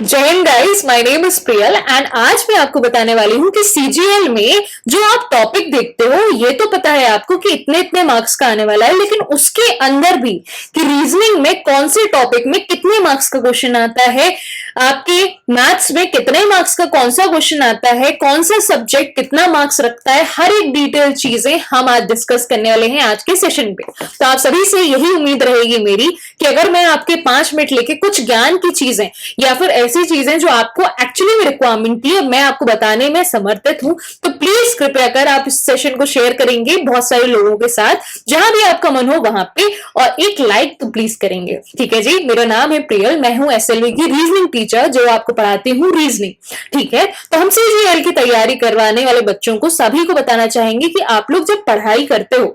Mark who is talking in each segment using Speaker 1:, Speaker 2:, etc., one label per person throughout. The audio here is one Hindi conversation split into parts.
Speaker 1: जय Hind guys, my name is Priyal and आज मैं आपको बताने वाली हूँ कि सीजीएल में जो आप टॉपिक देखते हो ये तो पता है आपको कि इतने इतने मार्क्स का आने वाला है, लेकिन उसके अंदर भी कि रीजनिंग में कौन से टॉपिक में कितने मार्क्स का क्वेश्चन आता है, आपके मैथ्स में कितने मार्क्स का कौन सा क्वेश्चन आता है, कौन सा सब्जेक्ट कितना मार्क्स रखता है, हर एक डिटेल चीजें हम आज डिस्कस करने वाले हैं आज के सेशन पे। तो आप सभी से यही उम्मीद रहेगी मेरी कि अगर मैं आपके 5 मिनट लेके कुछ ज्ञान की चीजें या फिर ऐसी चीजें जो आपको एक्चुअली में रिक्वायरमेंट थी मैं आपको बताने में समर्पित हूं, तो प्लीज कृपया कर आप इस सेशन को शेयर करेंगे बहुत सारे लोगों के साथ जहां भी आपका मन हो वहां पे, और एक लाइक तो प्लीज करेंगे। ठीक है जी, मेरा नाम है प्रियल, मैं हूं एसएलवी की रीजनिंग टीचर जो आपको पढ़ाती हूँ रीजनिंग। ठीक है, तो हम सीजीएल की तैयारी करवाने वाले बच्चों को सभी को बताना चाहेंगे कि आप लोग जब पढ़ाई करते हो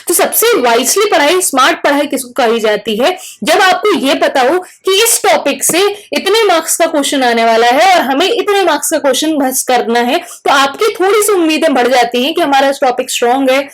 Speaker 1: तो सबसे वाइसली पढ़ाई, स्मार्ट पढ़ाई किसको कही जाती है, जब आपको यह पता हो कि इस टॉपिक से इतने मार्क्स का क्वेश्चन आने वाला है और हमें इतने मार्क्स का क्वेश्चन बस करना है, तो आपकी थोड़ी सी उम्मीदें बढ़ जाती हैं कि हमारा टॉपिक स्ट्रांग है।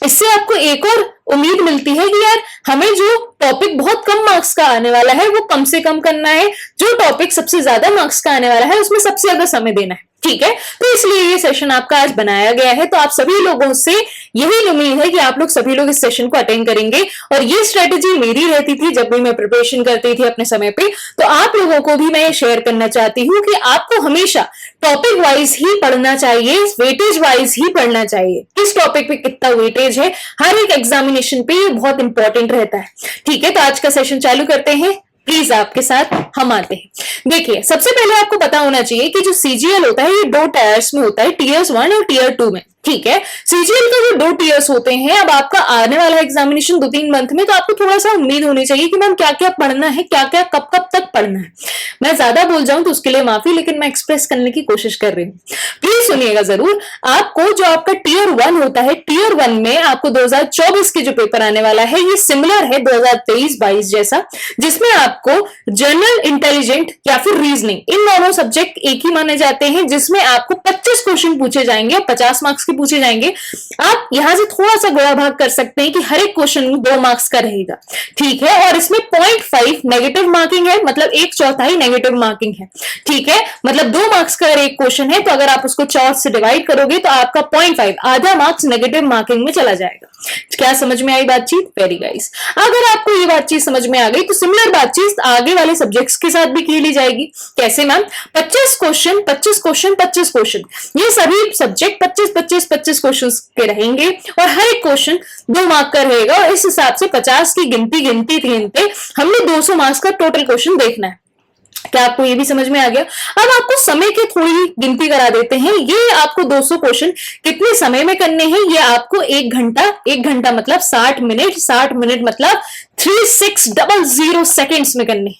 Speaker 1: इससे आपको एक और उम्मीद मिलती है कि यार हमें जो टॉपिक बहुत कम मार्क्स का आने वाला है वो कम से कम करना है, जो टॉपिक सबसे ज्यादा मार्क्स का आने वाला है उसमें सबसे ज्यादा समय देना है। ठीक है, तो इसलिए ये सेशन आपका आज बनाया गया है। तो आप सभी लोगों से यही उम्मीद है कि आप लोग सभी लोग इस सेशन को अटेंड करेंगे, और ये स्ट्रेटेजी मेरी रहती थी जब भी मैं प्रिपरेशन करती थी अपने समय पे। तो आप लोगों को भी मैं शेयर करना चाहती हूँ कि आपको हमेशा टॉपिक वाइज ही पढ़ना चाहिए, वेटेज वाइज ही पढ़ना चाहिए। किस टॉपिक पे कितना वेटेज है हर एक एग्जामिनेशन पे ये बहुत इंपॉर्टेंट रहता है। ठीक है, तो आज का सेशन चालू करते हैं। प्लीज आपके साथ हम आते हैं। देखिए, सबसे पहले आपको पता होना चाहिए कि जो सीजीएल होता है ये 2 टायर्स में होता है, टीयर 1 और टीयर 2 में। ठीक है, सीजीएल के जो 2 टीयर्स होते हैं, अब आपका आने वाला एग्जामिनेशन 2-3 मंथ में, तो आपको थोड़ा सा उम्मीद होनी चाहिए कि मैम क्या क्या पढ़ना है, क्या क्या कब कब तक पढ़ना है। मैं ज्यादा बोल जाऊं तो उसके लिए माफी, लेकिन मैं एक्सप्रेस करने की कोशिश कर रही हूँ, प्लीज सुनिएगा जरूर। आपको जो आपका टीयर 1 होता है, टीयर 1 में आपको 2024 के जो पेपर आने वाला है ये सिमिलर है 2023-22 जैसा, जिसमें आपको जनरल इंटेलिजेंट या फिर रीजनिंग, इन दोनों सब्जेक्ट एक ही माने जाते हैं, जिसमें आपको 25 क्वेश्चन पूछे जाएंगे और 50 मार्क्स के पूछे जाएंगे। आप यहां से थोड़ा सा गोला भाग कर सकते हैं कि हर एक क्वेश्चन 2 मार्क्स का रहेगा। ठीक है, और इसमें 0.5 नेगेटिव मार्किंग है, मतलब 1/4 नेगेटिव मार्किंग है। ठीक है, मतलब 2 मार्क्स का एक क्वेश्चन है तो अगर आप उसको 4 से डिवाइड करोगे तो आपका 0.5 आधा मार्क्स नेगेटिव मार्किंग में चला जाएगा। क्या समझ में आई बातचीत? वेरी गाइस, अगर आपको ये बातचीत समझ में आ गई तो सिमिलर बातचीत आगे वाले सब्जेक्ट्स के साथ भी की ली जाएगी। कैसे मैम? 25 क्वेश्चन 25 क्वेश्चन 25 क्वेश्चन, ये सभी सब्जेक्ट 25 क्वेश्चन के रहेंगे और हर एक क्वेश्चन 2 मार्क का रहेगा, और इस हिसाब से 50 की गिनते हमने 200 मार्क्स का टोटल क्वेश्चन देखना है। क्या आपको ये भी समझ में आ गया? अब आपको समय की थोड़ी गिनती करा देते हैं। ये आपको 200 क्वेश्चन कितने समय में करने हैं, ये आपको 1 घंटा मतलब 60 मिनट, 60 मिनट मतलब 3600 सेकेंड्स में करने।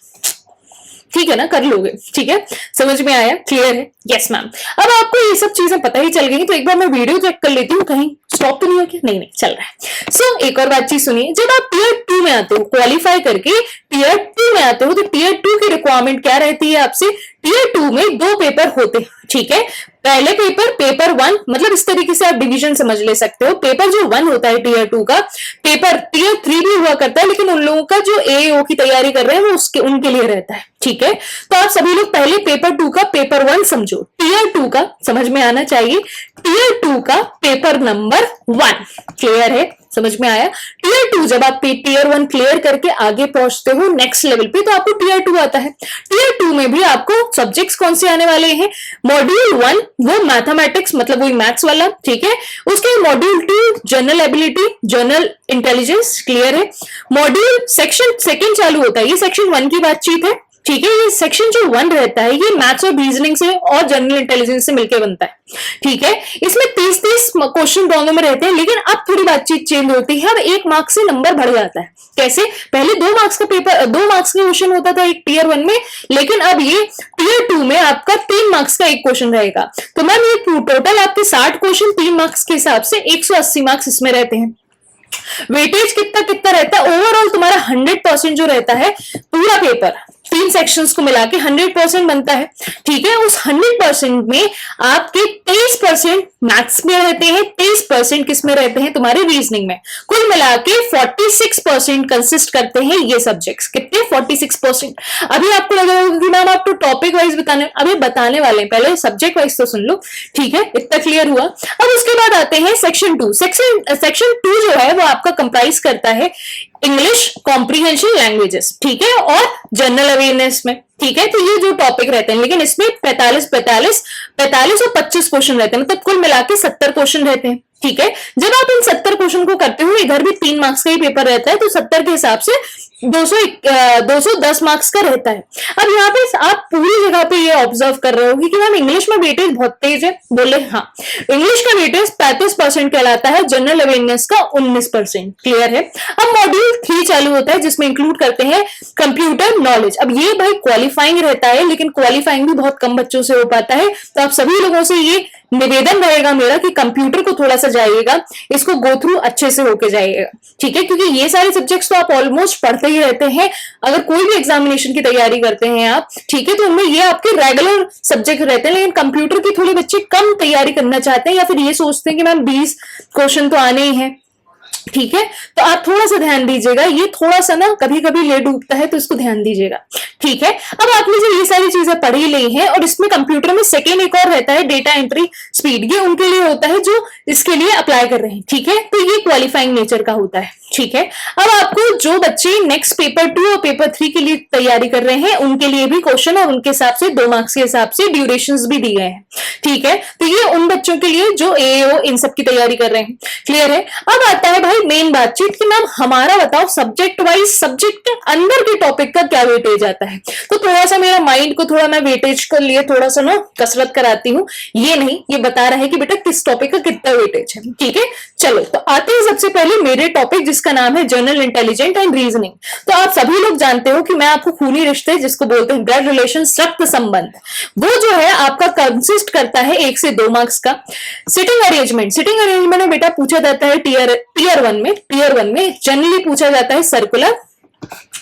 Speaker 1: ठीक है ना, कर लोगे? ठीक है, समझ में आया? क्लियर है? Yes ma'am. अब आपको ये सब चीजें पता ही चल गई, तो एक बार मैं वीडियो चेक कर लेती हूँ, कहीं स्टॉप तो नहीं हो क्या? नहीं चल रहा है। सो एक और बातचीत सुनिए, जब आप टीयर 2 में आते हो, क्वालिफाई करके टीयर 2 में आते हो, तो टीयर 2 की रिक्वायरमेंट क्या रहती है आपसे? टीयर 2 में 2 पेपर होते हैं। ठीक है, पहले पेपर 1, मतलब इस तरीके से आप डिवीजन समझ ले सकते हो। पेपर जो 1 होता है टीयर 2 का, पेपर टीयर 3 भी हुआ करता है, लेकिन उन लोगों का जो एओ की तैयारी कर रहे हैं वो उनके लिए रहता है। ठीक है, तो आप सभी लोग पहले पेपर 2 का पेपर 1 समझो, टीयर 2 का समझ में आना चाहिए, टीयर 2 का पेपर नंबर 1। क्लियर है? समझ में आया? टीयर 2 जब आप टीयर 1 क्लियर करके आगे पहुंचते हो नेक्स्ट लेवल पे, तो आपको टीयर 2 आता है। टीयर 2 में भी आपको सब्जेक्ट्स कौन से आने वाले हैं? मॉड्यूल 1 वो मैथमेटिक्स, मतलब वही मैथ्स वाला। ठीक है, उसके module 2 general ability, general intelligence. Clear है? मॉड्यूल सेक्शन 2 चालू होता है, ये सेक्शन 1 की बातचीत है। ठीक है, ये सेक्शन जो 1 रहता है ये मैथ्स और रीजनिंग से और जनरल इंटेलिजेंस से मिलकर बनता है। ठीक है, इसमें 30 क्वेश्चन दोनों में रहते हैं, लेकिन अब थोड़ी बातचीत चेंज होती है। अब 1 मार्क्स से नंबर बढ़ जाता है। कैसे? पहले 2 मार्क्स का पेपर, 2 मार्क्स का क्वेश्चन होता था एक टीयर 1 में, लेकिन अब ये टीयर 2 में आपका 3 मार्क्स का एक क्वेश्चन रहेगा। तो मैम ये टोटल आपके 60 क्वेश्चन 3 मार्क्स के हिसाब से 180 मार्क्स इसमें रहते हैं। वेटेज कितना कितना रहता है ओवरऑल तुम्हारा 100% जो रहता है पूरा पेपर 3 सेक्शंस को मिला के 100% बनता है। ठीक है, उस 100% में आपके 23% मैथ्स में रहते हैं, 23% किस में रहते हैं तुम्हारे रीजनिंग में। कुल मिला के 46% कंसिस्ट करते हैं ये सब्जेक्ट्स। कितने? 46%। अभी आपको लग रहा होगा कि मैम आप तो टॉपिक वाइज बताने, अभी बताने वाले हैं, पहले सब्जेक्ट वाइज तो सुन लो। ठीक है, इतना क्लियर हुआ। अब उसके बाद आते हैं सेक्शन 2। सेक्शन 2 जो है वो आपका कंप्राइज करता है इंग्लिश कॉम्प्रिहेंशन लैंग्वेजेस, ठीक है, और जनरल अवेयरनेस में। ठीक है, तो ये जो टॉपिक रहते हैं, लेकिन इसमें 45 और 25 क्वेश्चन रहते हैं, मतलब कुल मिला के 70 क्वेश्चन रहते हैं। ठीक है, जब आप इन 70 क्वेश्चन को करते हो, इधर भी 3 मार्क्स का ही पेपर रहता है, तो 70 के हिसाब से 210 मार्क्स का रहता है। अब यहाँ पे आप पूरी जगह पे ये ऑब्जर्व कर रहे होगी कि मैम इंग्लिश में वेटेज बहुत तेज है। बोले हाँ, इंग्लिश का वेटेज 35% कहलाता है, जनरल अवेयरनेस का 19%। क्लियर है। अब मॉड्यूल 3 चालू होता है जिसमें इंक्लूड करते हैं कंप्यूटर नॉलेज। अब ये भाई क्वालिफाइंग रहता है, लेकिन क्वालिफाइंग भी बहुत कम बच्चों से हो पाता है, तो आप सभी लोगों से ये निवेदन रहेगा मेरा कि कंप्यूटर को थोड़ा सा जाइएगा, इसको गो थ्रू अच्छे से होके जाइएगा। ठीक है, क्योंकि ये सारे सब्जेक्ट्स तो आप ऑलमोस्ट पढ़ते ही रहते हैं, अगर कोई भी एग्जामिनेशन की तैयारी करते हैं आप। ठीक है, तो उनमें ये आपके रेगुलर सब्जेक्ट रहते हैं, लेकिन कंप्यूटर की थोड़ी बच्चे कम तैयारी करना चाहते हैं, या फिर ये सोचते हैं कि मैम 20 क्वेश्चन तो आने ही है। ठीक है, तो आप थोड़ा सा ध्यान दीजिएगा, ये थोड़ा सा ना कभी कभी ले डूबता है, तो इसको ध्यान दीजिएगा। ठीक है, अब आपने जो ये सारी चीजें पढ़ी ली हैं, और इसमें कंप्यूटर में सेकेंड एक और रहता है डेटा एंट्री स्पीड, ये उनके लिए होता है जो इसके लिए अप्लाई कर रहे हैं। ठीक है, तो ये क्वालिफाइंग नेचर का होता है। ठीक है, अब आपको जो बच्चे नेक्स्ट पेपर 2 और पेपर 3 के लिए तैयारी कर रहे हैं, उनके लिए भी क्वेश्चन और उनके हिसाब से 2 मार्क्स के हिसाब से ड्यूरेशंस भी दिए हैं। ठीक है, तो ये उन बच्चों के लिए जो एओ इन सब की तैयारी कर रहे हैं। क्लियर है। अब आता है भाई मेन बातचीत कि मैम हमारा बताओ सब्जेक्ट वाइज, सब्जेक्ट के अंदर के टॉपिक का क्या वेटेज आता है। तो थोड़ा सा मेरा माइंड को थोड़ा मैं वेटेज के लिए थोड़ा सा ना कसरत कराती हूँ। ये नहीं, ये बता रहा है कि बेटा किस टॉपिक का कितना वेटेज है। ठीक है, चलो तो आते हैं सबसे पहले मेरे टॉपिक जिसका नाम है जनरल इंटेलिजेंट एंड रीजनिंग। तो आप सभी लोग जानते हो कि मैं आपको खूनी रिश्ते जिसको बोलते हैं ब्लड रिलेशन, रक्त संबंध, वो जो है आपका कंसिस्ट करता है 1 से 2 मार्क्स का। सिटिंग अरेंजमेंट में बेटा पूछा जाता है टीयर 1 में जनरली पूछा जाता है सर्कुलर,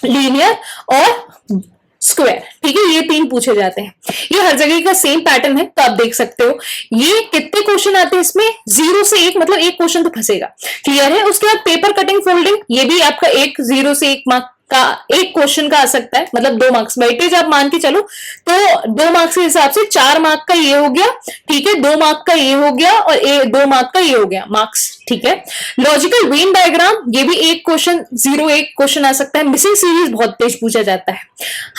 Speaker 1: लीनियर और स्क्वायर। ठीक है, ये 3 पूछे जाते हैं। ये हर जगह का सेम पैटर्न है, तो आप देख सकते हो ये कितने क्वेश्चन आते हैं इसमें, 0 से 1, मतलब 1 क्वेश्चन तो फंसेगा। क्लियर है। उसके बाद पेपर कटिंग फोल्डिंग, ये भी आपका 0 से 1 मार्क का 1 क्वेश्चन का आ सकता है, मतलब 2 मार्क्स वेटेज आप मान के चलो, तो 2 मार्क्स के हिसाब से 4 मार्क का ये हो गया। ठीक है, 2 मार्क का ये हो गया और 2 मार्क का ये हो गया मार्क्स। ठीक है, लॉजिकल वेन डायग्राम, ये भी 1 क्वेश्चन, 1 क्वेश्चन आ सकता है। मिसिंग सीरीज बहुत तेज पूछा जाता है,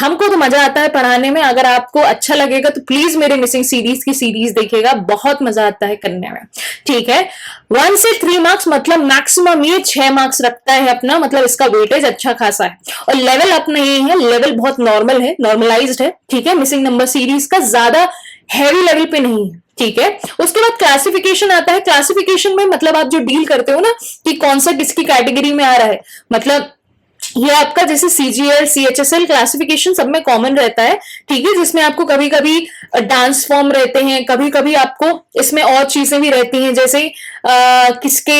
Speaker 1: हमको तो मजा आता है पढ़ाने में। अगर आपको अच्छा लगेगा तो प्लीज मेरे मिसिंग सीरीज की सीरीज देखिएगा, बहुत मजा आता है करने में। ठीक है, 1 से 3 मार्क्स, मतलब मैक्सिमम ये 6 मार्क्स रखता है अपना, मतलब इसका वेटेज अच्छा खासा है। और लेवल अप नहीं है, लेवल बहुत नॉर्मल है, नॉर्मलाइज्ड है। ठीक है, मिसिंग नंबर सीरीज का ज्यादा हैवी लेवल पे नहीं है। ठीक है, उसके बाद क्लासिफिकेशन आता है। क्लासिफिकेशन में मतलब आप जो डील करते हो ना कि कौन सा किसकी कैटेगरी में आ रहा है, मतलब ये आपका जैसे सीजीएल, सीएचएसएल क्लासिफिकेशन सब में कॉमन रहता है। ठीक है, जिसमें आपको कभी कभी डांस फॉर्म रहते हैं, कभी कभी आपको इसमें और चीजें भी रहती हैं, जैसे किसके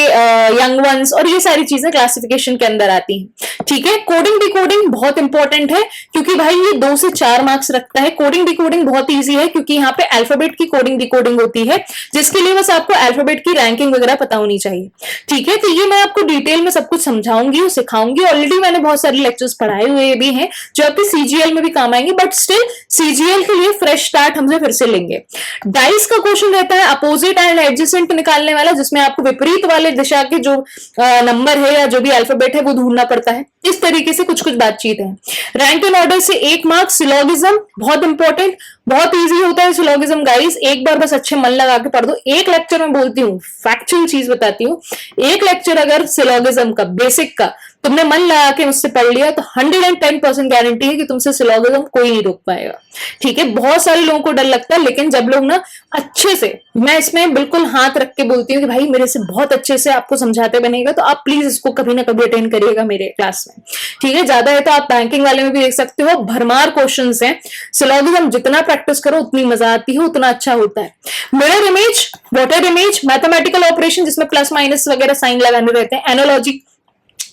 Speaker 1: यंग वंस, और ये सारी चीजें क्लासिफिकेशन के अंदर आती हैं। ठीक है, कोडिंग डिकोडिंग बहुत इंपॉर्टेंट है, क्योंकि भाई ये 2 से 4 मार्क्स रखता है। कोडिंग डिकोडिंग बहुत ईजी है, क्योंकि यहाँ पे अल्फाबेट की कोडिंग डिकोडिंग होती है, जिसके लिए बस आपको अल्फाबेट की रैंकिंग वगैरह पता होनी चाहिए। ठीक है, तो ये मैं आपको डिटेल में सब कुछ समझाऊंगी और सिखाऊंगी। ऑलरेडी मैंने बहुत सारे लेक्चर्स पढ़ाए हुए भी हैं जो आपके सीजीएल में भी काम आएंगे, बट स्टिल सीजीएल के लिए फ्रेश स्टार्ट हमसे फिर से लेंगे। डाइस का क्वेश्चन रहता है अपोजिट एंड एडजेसेंट निकालने वाला, जिसमें आपको विपरीत वाले दिशा के जो नंबर है या जो भी अल्फाबेट है वो ढूंढना पड़ता है। इस तरीके से कुछ कुछ बातचीत है। रैंक एंड ऑर्डर से 1 मार्क। सिलोगिज्म बहुत इंपॉर्टेंट, बहुत इजी होता है सिलोगिज्म गाइस, एक बार बस अच्छे मन लगा के पढ़ दो। एक लेक्चर में बोलती हूँ, फैक्चुअल चीज बताती हूँ, एक लेक्चर अगर सिलोगिज्म का बेसिक का तुमने मन लगा के मुझसे पढ़ लिया तो 110% गारंटी है कि तुमसे सिलोगिज्म कोई नहीं रोक पाएगा। ठीक है, बहुत सारे लोगों को डर लगता है, लेकिन जब लोग ना अच्छे से, मैं इसमें बिल्कुल हाथ रख के बोलती हूँ कि भाई भाई मेरे से बहुत अच्छे से आपको समझाते बनेगा, तो आप प्लीज इसको कभी ना कभी अटेंड करिएगा मेरे क्लास में, ठीक है। ज्यादा है तो आप बैंकिंग वाले में भी देख सकते हो, भरमार क्वेश्चंस हैं। सिलोगिज्म जितना प्रैक्टिस करो उतनी मजा आती है, उतना अच्छा होता है। Mirror image, water image, mathematical operation जिसमें प्लस माइनस वगैरह साइन लगाने रहते हैं, एनालॉजी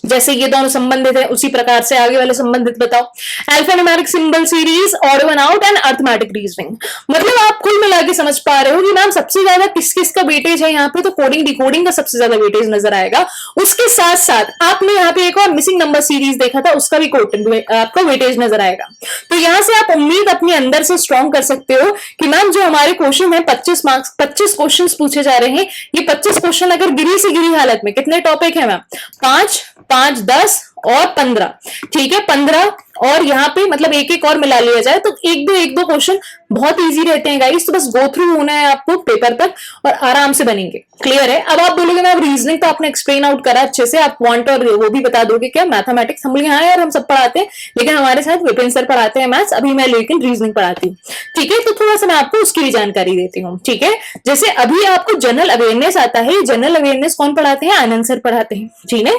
Speaker 1: जैसे ये दोनों संबंधित है उसी प्रकार से आगे वाले संबंधित बताओ, alphanumeric symbol series, odd one out and arithmetic reasoning. मतलब आप कुल मिला के समझ पा रहे हो कि मैम सबसे ज्यादा किस किस का वेटेज है यहाँ पे, तो कोडिंग डिकोडिंग का सबसे ज्यादा वेटेज नजर आएगा। उसके साथ साथ आपने यहाँ पे एक और मिसिंग नंबर सीरीज देखा था, उसका भी आपका वेटेज नजर आएगा। तो यहाँ से आप उम्मीद अपने अंदर से स्ट्रॉन्ग कर सकते हो कि मैम जो हमारे क्वेश्चन है 25 मार्क्स 25 क्वेश्चन पूछे जा रहे हैं, ये 25 क्वेश्चन अगर गिरी से गिरी हालत में कितने टॉपिक है मैम, 5 5 10 और 15, ठीक है 15, और यहाँ पे मतलब एक एक और मिला लिया जाए तो एक दो क्वेश्चन बहुत इजी रहते हैं गाइस। तो बस गो थ्रू होना है आपको पेपर तक और आराम से बनेंगे, क्लियर है। अब आप बोलोगे मैम रीजनिंग तो आपने एक्सप्लेन आउट करा अच्छे से, आप क्वांट और वो भी बता दोगे क्या, मैथमेटिक्स हम लोग यहाँ यार हम सब पढ़ाते हैं, लेकिन हमारे साथ विपिन सर पढ़ाते हैं मैथ्स, अभी मैं लेकिन रीजनिंग पढ़ाती हूँ, ठीक है। तो थोड़ा सा मैं आपको उसकी भी जानकारी देती हूँ, ठीक है। जैसे अभी आपको जनरल अवेयरनेस आता है, जनरल अवेयरनेस कौन पढ़ाते हैं, आनंद सर पढ़ाते हैं, ठीक है।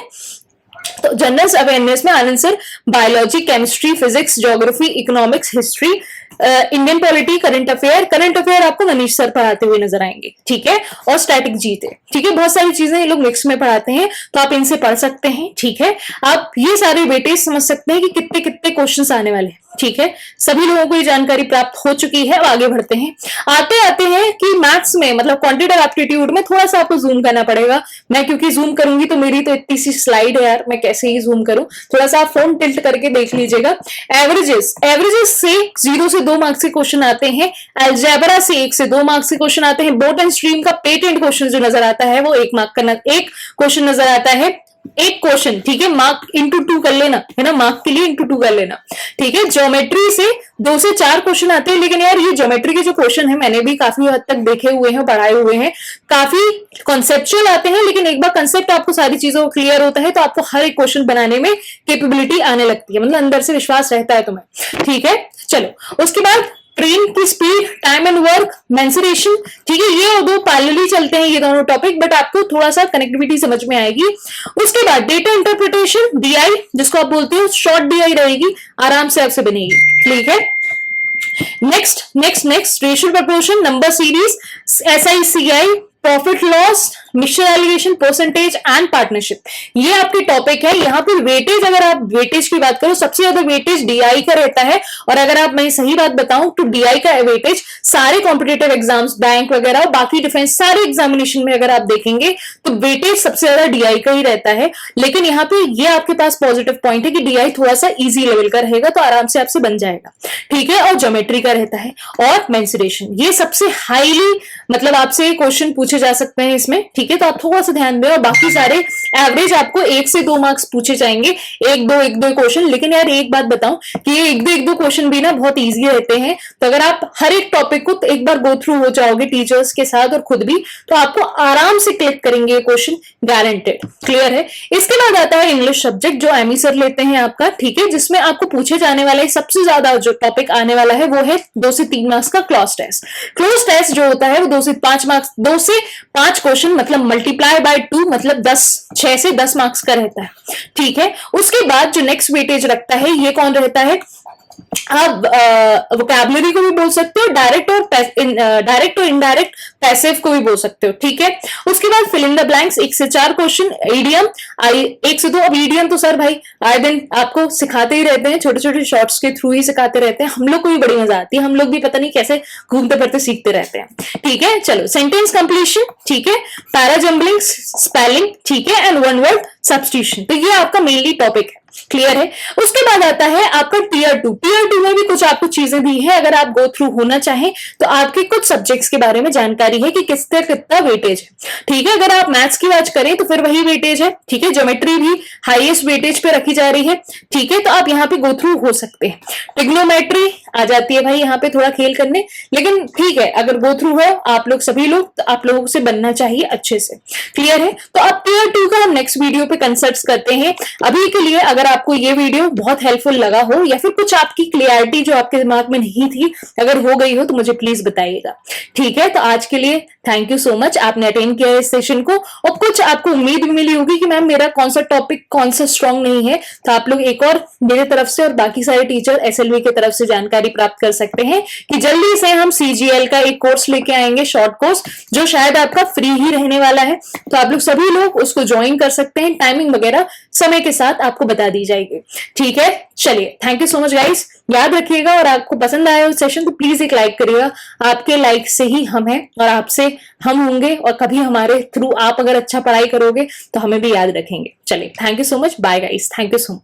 Speaker 1: तो जनरल अवेयरनेस में Anand sir biology, chemistry, physics, geography, economics, history, Indian polity, current affair आपको मनीष सर पढ़ाते हुए नजर आएंगे, ठीक है। और स्टैटिक जीते, ठीक है। बहुत सारी चीजें ये लोग मिक्स में पढ़ाते हैं, तो आप इनसे पढ़ सकते हैं, ठीक है। आप ये सारे वेटेज समझ सकते हैं कि कितने कितने क्वेश्चंस आने वाले हैं, ठीक है। सभी लोगों को ये जानकारी प्राप्त हो चुकी है। अब आगे बढ़ते हैं, आते आते हैं कि मैथ्स में मतलब क्वांटिटेटिव एप्टीट्यूड में थोड़ा सा आपको जूम करना पड़ेगा। मैं क्योंकि जूम करूंगी तो मेरी तो इतनी सी स्लाइड है यार, मैं कैसे ही जूम करूं, थोड़ा सा आप फोन टिल्ट करके देख लीजिएगा। एवरेजेस से 0 से 2 मार्क्स के क्वेश्चन आते हैं, अलजेब्रा से 1 से 2 मार्क्स के क्वेश्चन आते हैं, बोट एंड स्ट्रीम का पेटेंट क्वेश्चन जो नजर आता है वो 1 मार्क का एक क्वेश्चन नजर आता है, एक क्वेश्चन, ठीक है। मार्क इंटू 2 कर लेना है ना, मार्क के लिए इंटू 2 कर लेना, ठीक है। ज्योमेट्री से 2 से 4 क्वेश्चन आते हैं, लेकिन यार ये ज्योमेट्री के जो क्वेश्चन है मैंने भी काफी हद तक देखे हुए हैं, पढ़ाए हुए हैं, काफी कॉन्सेप्चुअल आते हैं, लेकिन एक बार कंसेप्ट आपको सारी चीजों को क्लियर होता है तो आपको हर एक क्वेश्चन बनाने में कैपेबिलिटी आने लगती है, मतलब अंदर से विश्वास रहता है तुम्हें, ठीक है। चलो उसके बाद ट्रेन की speed, time and work, mensuration, ठीक है। ये दो पैरेलली चलते हैं ये दोनों टॉपिक, बट आपको थोड़ा सा कनेक्टिविटी समझ में आएगी। उसके बाद डेटा इंटरप्रिटेशन, डीआई जिसको आप बोलते हो, शॉर्ट डीआई रहेगी, आराम से आपसे बनेगी, ठीक है। Next ratio proportion, number series, SI/CI, profit loss, mixture allegation, percentage and partnership, ये आपके टॉपिक है। यहाँ पे वेटेज, अगर आप वेटेज की बात करो सबसे ज्यादा वेटेज डीआई का रहता है, और अगर आप मैं सही बात बताऊं तो डीआई का वेटेज सारे कॉम्पिटेटिव एग्जाम्स, बैंक वगैरह और बाकी डिफेंस सारे एग्जामिनेशन में अगर आप देखेंगे तो वेटेज सबसे ज्यादा डीआई का ही रहता है। लेकिन यहाँ पे ये आपके पास पॉजिटिव पॉइंट है कि डीआई थोड़ा सा इजी लेवल का रहेगा, तो आराम से आपसे बन जाएगा, ठीक है। और ज्योमेट्री का रहता है और मेंसुरेशन, ये सबसे हाईली मतलब आपसे क्वेश्चन पूछे जा सकते हैं इसमें, ठीक है। तो आप थोड़ा सा ध्यान दें, और बाकी सारे एवरेज आपको 1 से 2 मार्क्स पूछे जाएंगे, एक दो क्वेश्चन। लेकिन यार एक बात बताऊं कि ये एक दो क्वेश्चन भी ना बहुत इजी रहते हैं, तो अगर आप हर एक टॉपिक को एक बार गो थ्रू हो जाओगे टीचर्स के साथ और खुद भी, तो आपको आराम से क्लिक करेंगे क्वेश्चन, गारंटेड, क्लियर है। इसके बाद आता है इंग्लिश सब्जेक्ट जो एमी सर लेते हैं आपका, ठीक है, जिसमें आपको पूछे जाने वाले सबसे ज्यादा जो टॉपिक आने वाला है वो है 2 से 3 मार्क्स का क्लॉज टेस्ट। क्लोज टेस्ट जो होता है वो 2 से 5 मार्क्स, 2 से 5 क्वेश्चन मतलब मल्टीप्लाई बाय 2 मतलब 6 से 10 मार्क्स का रहता है, ठीक है। उसके बाद जो नेक्स्ट वेटेज रखता है ये कौन रहता है, आप वोकैबुलरी को भी बोल सकते हो, डायरेक्ट और इनडायरेक्ट पैसिव को भी बोल सकते हो, ठीक है। उसके बाद फिल इन द ब्लैंक्स 1 से 4 क्वेश्चन, ईडियम 1 से 2। अब ईडियम तो सर भाई आए दिन आपको सिखाते ही रहते हैं, छोटे छोटे शॉर्ट्स के थ्रू ही सिखाते रहते हैं, हम लोग को भी बड़ी मजा आती है, हम लोग भी पता नहीं कैसे घूमते फिरते सीखते रहते हैं, ठीक है। चलो सेंटेंस कंप्लीशन, ठीक है, पैराजम्बलिंग, स्पेलिंग, ठीक है, एंड वन वर्ड सब्स्टिट्यूशन, तो ये आपका मेनली टॉपिक है, क्लियर है। उसके बाद आता है आपका टीयर 2। टीयर 2 में भी कुछ आपको चीजें दी है, अगर आप गो थ्रू होना चाहें तो आपके कुछ सब्जेक्ट्स के बारे में जानकारी है कि किसका कितना वेटेज है, ठीक है। अगर आप मैथ्स की बात करें तो फिर वही वेटेज है, ठीक है। ज्योमेट्री भी हाईएस्ट वेटेज पे रखी जा रही है, ठीक है, तो आप यहाँ पे गो थ्रू हो सकते हैं। ट्रिग्नोमेट्री आ जाती है भाई यहाँ पे थोड़ा खेल करने, लेकिन ठीक है, अगर गो थ्रू हो आप लोग सभी लोग तो आप लोगों से बनना चाहिए अच्छे से, क्लियर है। तो अब टीयर 2 का हम नेक्स्ट वीडियो पे कंसल्ट करते हैं। अभी के लिए अगर अगर आपको ये वीडियो बहुत हेल्पफुल लगा हो या फिर कुछ आपकी क्लियरिटी जो आपके दिमाग में नहीं थी अगर हो गई हो तो मुझे प्लीज बताइएगा। ठीक है, तो आज के लिए थैंक यू सो मच, आपने अटेंड किया इस सेशन को और कुछ आपको उम्मीद भी मिली होगी कि मैम मेरा कौन सा टॉपिक कौन सा स्ट्रांग नहीं है, तो आप लोग एक और मेरे तरफ से और बाकी सारे टीचर एसएलवी की तरफ से जानकारी प्राप्त कर सकते हैं कि जल्दी से हम सीजीएल का एक कोर्स लेके आएंगे, शॉर्ट कोर्स, जो शायद आपका फ्री ही रहने वाला है। तो आप लोग सभी लोग उसको ज्वाइन कर सकते हैं, टाइमिंग वगैरह समय के साथ आपको बता दी जाएगी। ठीक है, चलिए thank you so much guys, याद रखिएगा और आपको पसंद आया उस सेशन तो प्लीज एक लाइक करिएगा, आपके लाइक से ही हम हैं और आपसे हम होंगे और कभी हमारे थ्रू आप अगर अच्छा पढ़ाई करोगे तो हमें भी याद रखेंगे। चलिए thank you so much, bye guys, thank you so much.